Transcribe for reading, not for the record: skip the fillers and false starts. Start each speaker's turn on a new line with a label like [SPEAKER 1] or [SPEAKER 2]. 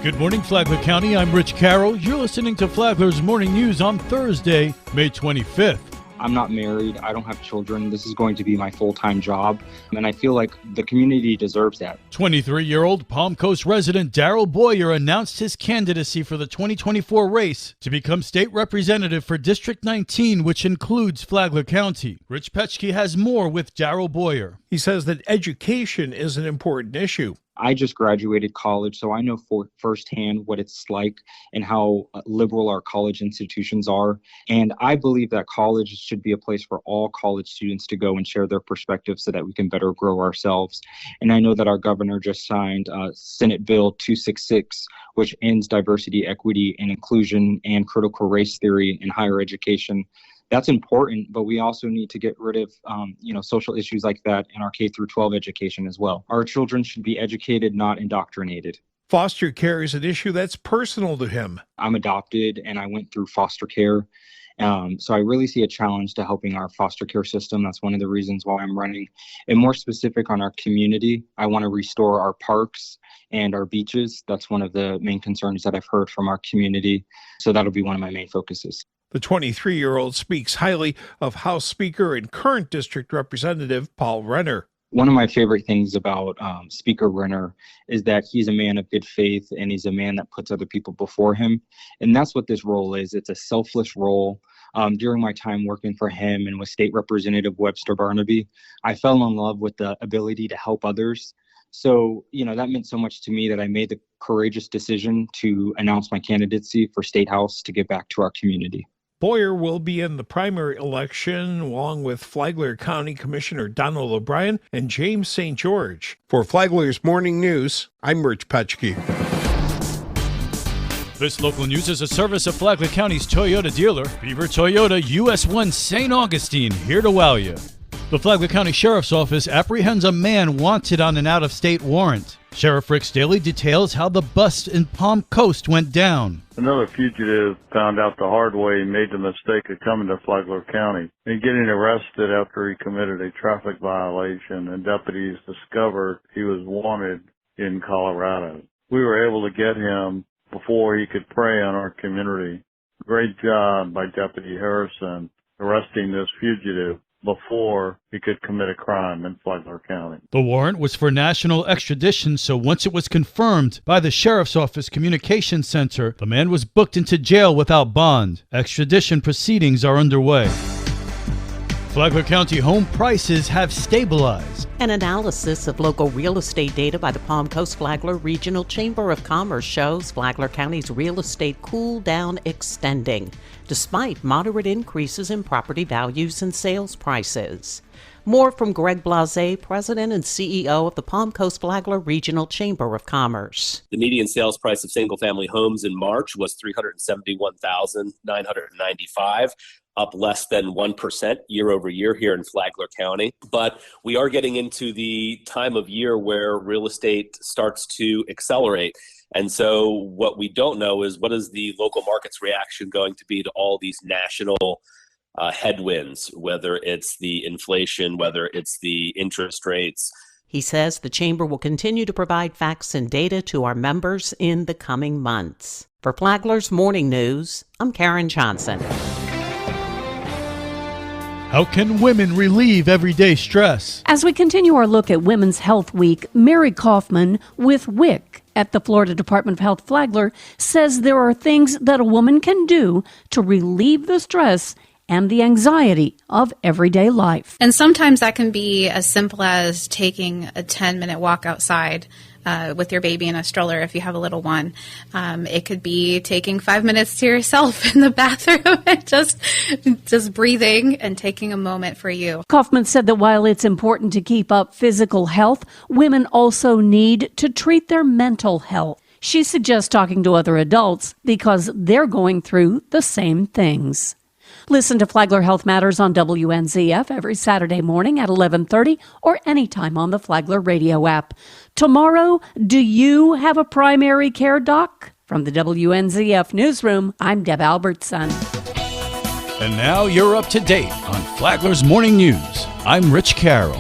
[SPEAKER 1] Good morning, Flagler County. I'm Rich Carroll. You're listening to Flagler's Morning News on Thursday, May 25th.
[SPEAKER 2] I'm not married. I don't have children. This is going to be my full-time job, and I feel like the community deserves that.
[SPEAKER 1] 23-year-old Palm Coast resident Darrell Boyer announced his candidacy for the 2024 race to become state representative for District 19, which includes Flagler County. Rich Petchke has more with Darrell Boyer.
[SPEAKER 3] He says that education is an important issue.
[SPEAKER 2] I just graduated college, so I know firsthand what it's like and how liberal our college institutions are. And I believe that college should be a place for all college students to go and share their perspectives so that we can better grow ourselves. And I know that our governor just signed Senate Bill 266, which ends diversity, equity, and inclusion and critical race theory in higher education. That's important, but we also need to get rid of, social issues like that in our K through 12 education as well. Our children should be educated, not indoctrinated.
[SPEAKER 3] Foster care is an issue that's personal to him.
[SPEAKER 2] I'm adopted and I went through foster care. So I really see a challenge to helping our foster care system. That's one of the reasons why I'm running. And more specific on our community, I want to restore our parks and our beaches. That's one of the main concerns that I've heard from our community. So that'll be one of my main focuses.
[SPEAKER 3] The 23-year-old speaks highly of House Speaker and current District Representative Paul Renner.
[SPEAKER 2] One of my favorite things about Speaker Renner is that he's a man of good faith and he's a man that puts other people before him. And that's what this role is. It's a selfless role. During my time working for him and with State Representative Webster Barnaby, I fell in love with the ability to help others. So, that meant so much to me that I made the courageous decision to announce my candidacy for State House to give back to our community.
[SPEAKER 3] Boyer will be in the primary election along with Flagler County Commissioner Donald O'Brien and James St. George. For Flagler's Morning News, I'm Rich Petchke.
[SPEAKER 1] This local news is a service of Flagler County's Toyota dealer, Beaver Toyota US 1 St. Augustine, here to wow you. The Flagler County Sheriff's Office apprehends a man wanted on an out-of-state warrant. Sheriff Rick Staley details how the bust in Palm Coast went down.
[SPEAKER 4] Another fugitive found out the hard way he made the mistake of coming to Flagler County and getting arrested after he committed a traffic violation, and deputies discovered he was wanted in Colorado. We were able to get him before he could prey on our community. Great job by Deputy Harrison arresting this fugitive before he could commit a crime in Flagler County.
[SPEAKER 1] The warrant was for national extradition, so once it was confirmed by the Sheriff's Office Communications Center, the man was booked into jail without bond. Extradition proceedings are underway. Flagler County home prices have stabilized.
[SPEAKER 5] An analysis of local real estate data by the Palm Coast Flagler Regional Chamber of Commerce shows Flagler County's real estate cool down extending, despite moderate increases in property values and sales prices. More from Greg Blase, President and CEO of the Palm Coast Flagler Regional Chamber of Commerce.
[SPEAKER 6] The median sales price of single-family homes in March was $371,995. Up less than 1% year over year here in Flagler County. But we are getting into the time of year where real estate starts to accelerate. And so what we don't know is what is the local market's reaction going to be to all these national headwinds, whether it's the inflation, whether it's the interest rates.
[SPEAKER 5] He says the chamber will continue to provide facts and data to our members in the coming months. For Flagler's Morning News, I'm Karen Johnson.
[SPEAKER 1] How can women relieve everyday stress?
[SPEAKER 7] As we continue our look at Women's Health Week, Mary Kaufman with WIC at the Florida Department of Health Flagler says there are things that a woman can do to relieve the stress and the anxiety of everyday life.
[SPEAKER 8] And sometimes that can be as simple as taking a 10-minute walk outside with your baby in a stroller if you have a little one. It could be taking 5 minutes to yourself in the bathroom and just breathing and taking a moment for you.
[SPEAKER 7] Kaufman said that while it's important to keep up physical health, women also need to treat their mental health. She suggests talking to other adults because they're going through the same things. Listen to Flagler Health Matters on WNZF every Saturday morning at 11:30 or anytime on the Flagler radio app. Tomorrow, do you have a primary care doc? From the WNZF newsroom, I'm Deb Albertson.
[SPEAKER 1] And now you're up to date on Flagler's Morning News. I'm Rich Carroll.